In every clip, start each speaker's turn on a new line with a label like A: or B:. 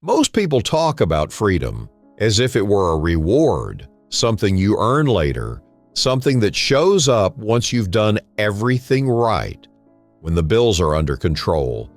A: Most people talk about freedom as if it were a reward, something you earn later, something that shows up once you've done everything right, when the bills are under control,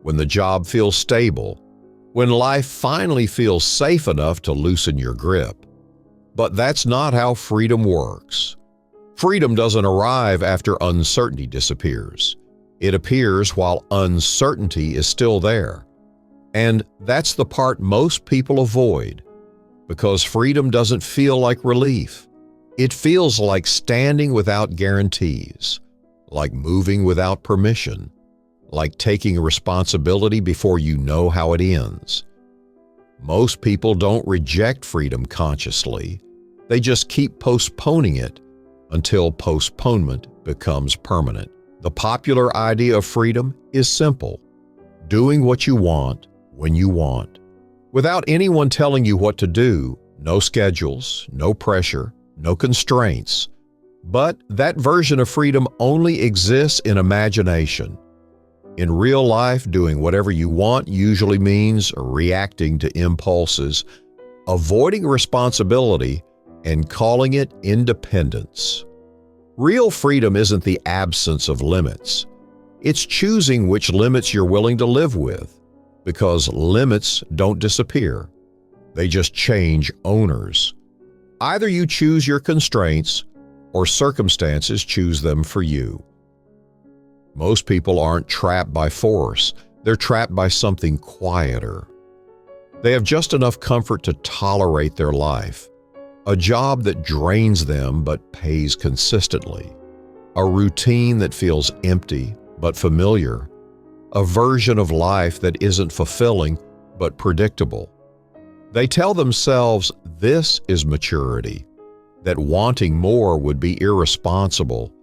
A: when the job feels stable, when life finally feels safe enough to loosen your grip. But that's not how freedom works. Freedom doesn't arrive after uncertainty disappears. It appears while uncertainty is still there. And that's the part most people avoid, because freedom doesn't feel like relief. It feels like standing without guarantees, like moving without permission, like taking responsibility before you know how it ends. Most people don't reject freedom consciously. They just keep postponing it until postponement becomes permanent. The popular idea of freedom is simple: doing what you want when you want, without anyone telling you what to do, no schedules, no pressure, no constraints. But that version of freedom only exists in imagination. In real life, doing whatever you want usually means reacting to impulses, avoiding responsibility, and calling it independence. Real freedom isn't the absence of limits. It's choosing which limits you're willing to live with, because limits don't disappear. They just change owners. Either you choose your constraints, or circumstances choose them for you. Most people aren't trapped by force. They're trapped by something quieter. They have just enough comfort to tolerate their life. A job that drains them but pays consistently. A routine that feels empty but familiar. A version of life that isn't fulfilling but predictable. They tell themselves this is maturity, that wanting more would be irresponsible.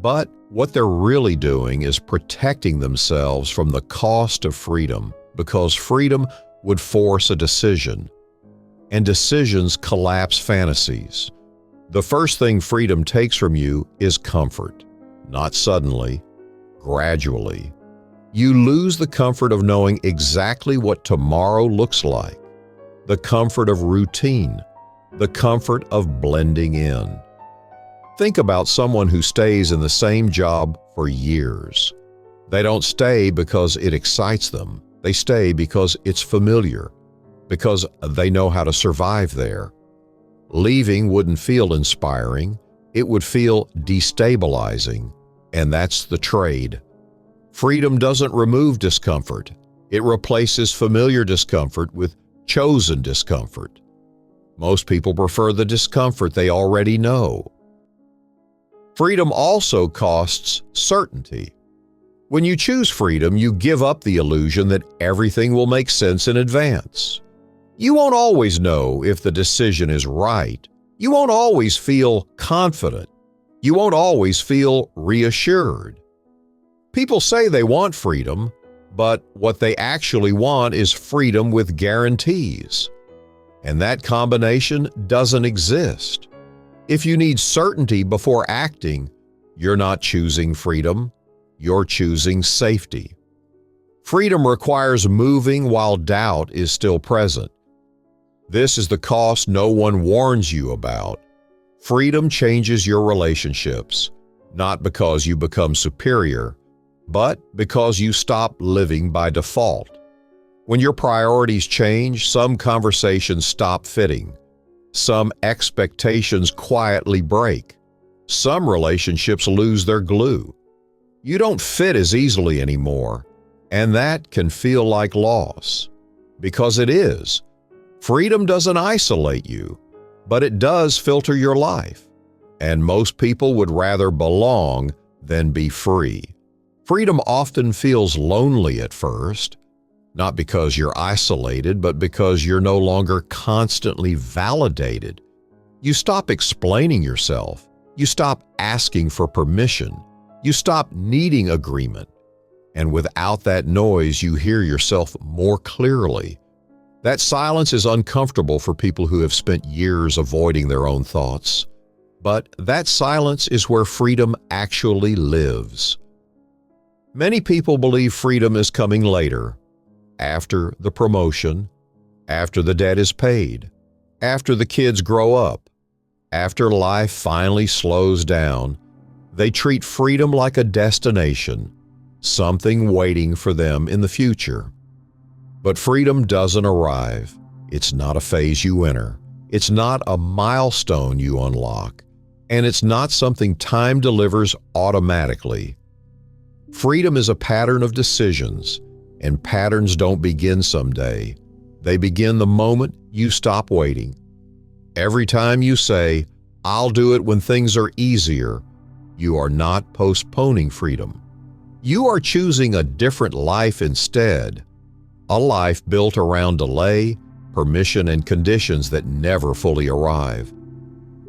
A: But what they're really doing is protecting themselves from the cost of freedom, because freedom would force a decision. And decisions collapse fantasies. The first thing freedom takes from you is comfort. Not suddenly, gradually. You lose the comfort of knowing exactly what tomorrow looks like, the comfort of routine, the comfort of blending in. Think about someone who stays in the same job for years. They don't stay because it excites them. They stay because it's familiar, because they know how to survive there. Leaving wouldn't feel inspiring. It would feel destabilizing, and that's the trade. Freedom doesn't remove discomfort. It replaces familiar discomfort with chosen discomfort. Most people prefer the discomfort they already know. Freedom also costs certainty. When you choose freedom, you give up the illusion that everything will make sense in advance. You won't always know if the decision is right. You won't always feel confident. You won't always feel reassured. People say they want freedom, but what they actually want is freedom with guarantees. And that combination doesn't exist. If you need certainty before acting, you're not choosing freedom, you're choosing safety. Freedom requires moving while doubt is still present. This is the cost no one warns you about. Freedom changes your relationships, not because you become superior, but because you stop living by default. When your priorities change, some conversations stop fitting. Some expectations quietly break. Some relationships lose their glue. You don't fit as easily anymore, and that can feel like loss. Because it is. Freedom doesn't isolate you, but it does filter your life. And most people would rather belong than be free. Freedom often feels lonely at first, not because you're isolated, but because you're no longer constantly validated. You stop explaining yourself. You stop asking for permission. You stop needing agreement. And without that noise, you hear yourself more clearly. That silence is uncomfortable for people who have spent years avoiding their own thoughts. But that silence is where freedom actually lives. Many people believe freedom is coming later, after the promotion, after the debt is paid, after the kids grow up, after life finally slows down. They treat freedom like a destination, something waiting for them in the future. But freedom doesn't arrive. It's not a phase you enter. It's not a milestone you unlock. And it's not something time delivers automatically. Freedom is a pattern of decisions, and patterns don't begin someday. They begin the moment you stop waiting. Every time you say, "I'll do it when things are easier," you are not postponing freedom. You are choosing a different life instead, a life built around delay, permission, and conditions that never fully arrive.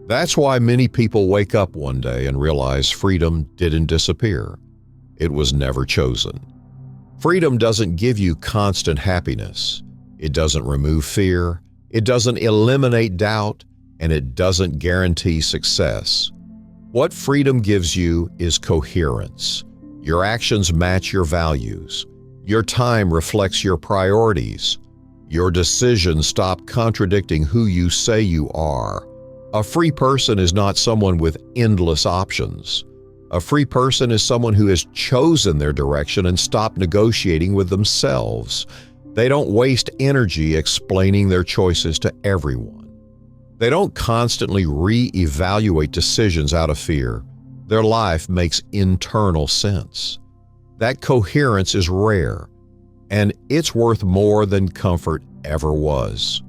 A: That's why many people wake up one day and realize freedom didn't disappear. It was never chosen. Freedom doesn't give you constant happiness. It doesn't remove fear. It doesn't eliminate doubt, and it doesn't guarantee success. What freedom gives you is coherence. Your actions match your values. Your time reflects your priorities. Your decisions stop contradicting who you say you are. A free person is not someone with endless options. A free person is someone who has chosen their direction and stopped negotiating with themselves. They don't waste energy explaining their choices to everyone. They don't constantly re-evaluate decisions out of fear. Their life makes internal sense. That coherence is rare, and it's worth more than comfort ever was.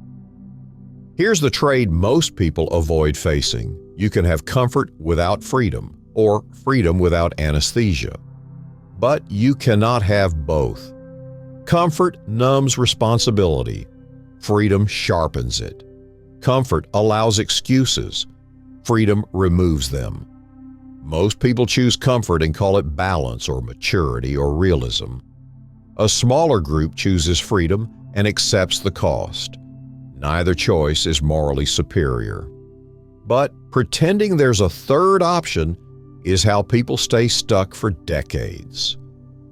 A: Here's the trade most people avoid facing. You can have comfort without freedom, or freedom without anesthesia. But you cannot have both. Comfort numbs responsibility. Freedom sharpens it. Comfort allows excuses. Freedom removes them. Most people choose comfort and call it balance or maturity or realism. A smaller group chooses freedom and accepts the cost. Neither choice is morally superior. But pretending there's a third option is how people stay stuck for decades.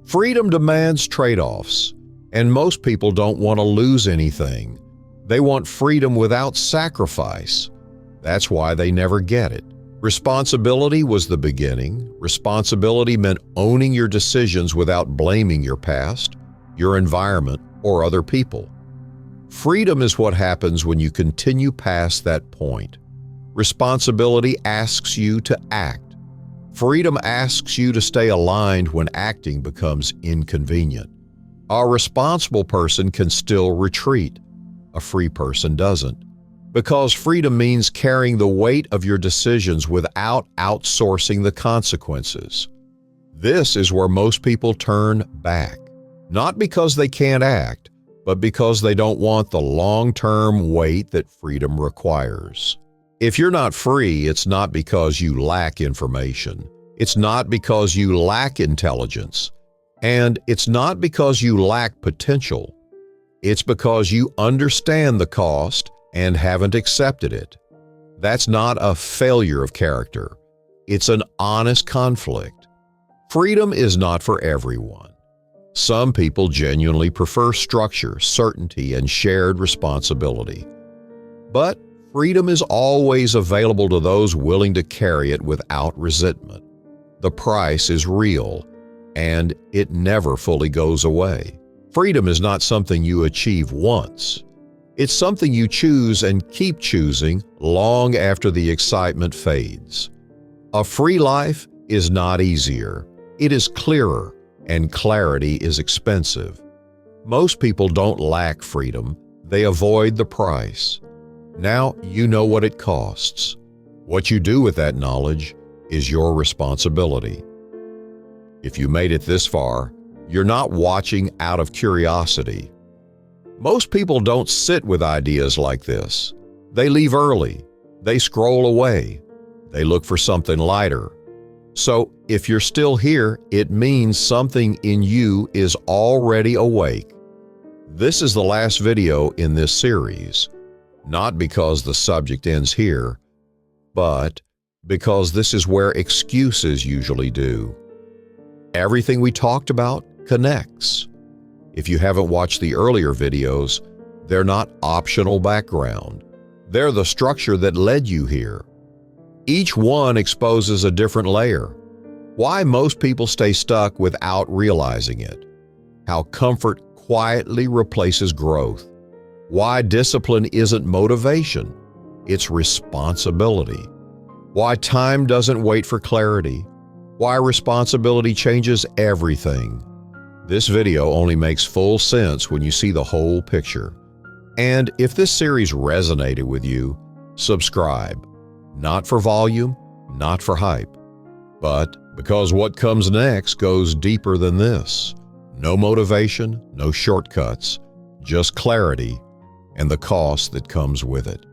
A: Freedom demands trade-offs, and most people don't want to lose anything. They want freedom without sacrifice. That's why they never get it. Responsibility was the beginning. Responsibility meant owning your decisions without blaming your past, your environment, or other people. Freedom is what happens when you continue past that point. Responsibility asks you to act. Freedom asks you to stay aligned when acting becomes inconvenient. A responsible person can still retreat. A free person doesn't. Because freedom means carrying the weight of your decisions without outsourcing the consequences. This is where most people turn back. Not because they can't act, but because they don't want the long-term weight that freedom requires. If you're not free, it's not because you lack information. It's not because you lack intelligence. And it's not because you lack potential. It's because you understand the cost and haven't accepted it. That's not a failure of character. It's an honest conflict. Freedom is not for everyone. Some people genuinely prefer structure, certainty, and shared responsibility. But freedom is always available to those willing to carry it without resentment. The price is real, and it never fully goes away. Freedom is not something you achieve once. It's something you choose and keep choosing long after the excitement fades. A free life is not easier. It is clearer, and clarity is expensive. Most people don't lack freedom. They avoid the price. Now you know what it costs. What you do with that knowledge is your responsibility. If you made it this far, you're not watching out of curiosity. Most people don't sit with ideas like this. They leave early. They scroll away. They look for something lighter. So if you're still here, it means something in you is already awake. This is the last video in this series, not because the subject ends here, but because this is where excuses usually do. Everything we talked about connects. If you haven't watched the earlier videos, They're not optional background. They're the structure that led you here. Each one exposes a different layer. Why most people stay stuck without realizing it. How comfort quietly replaces growth. Why discipline isn't motivation, it's responsibility. Why time doesn't wait for clarity. Why responsibility changes everything. This video only makes full sense when you see the whole picture. And if this series resonated with you, subscribe. Not for volume, not for hype, but because what comes next goes deeper than this. No motivation, no shortcuts, just clarity and the cost that comes with it.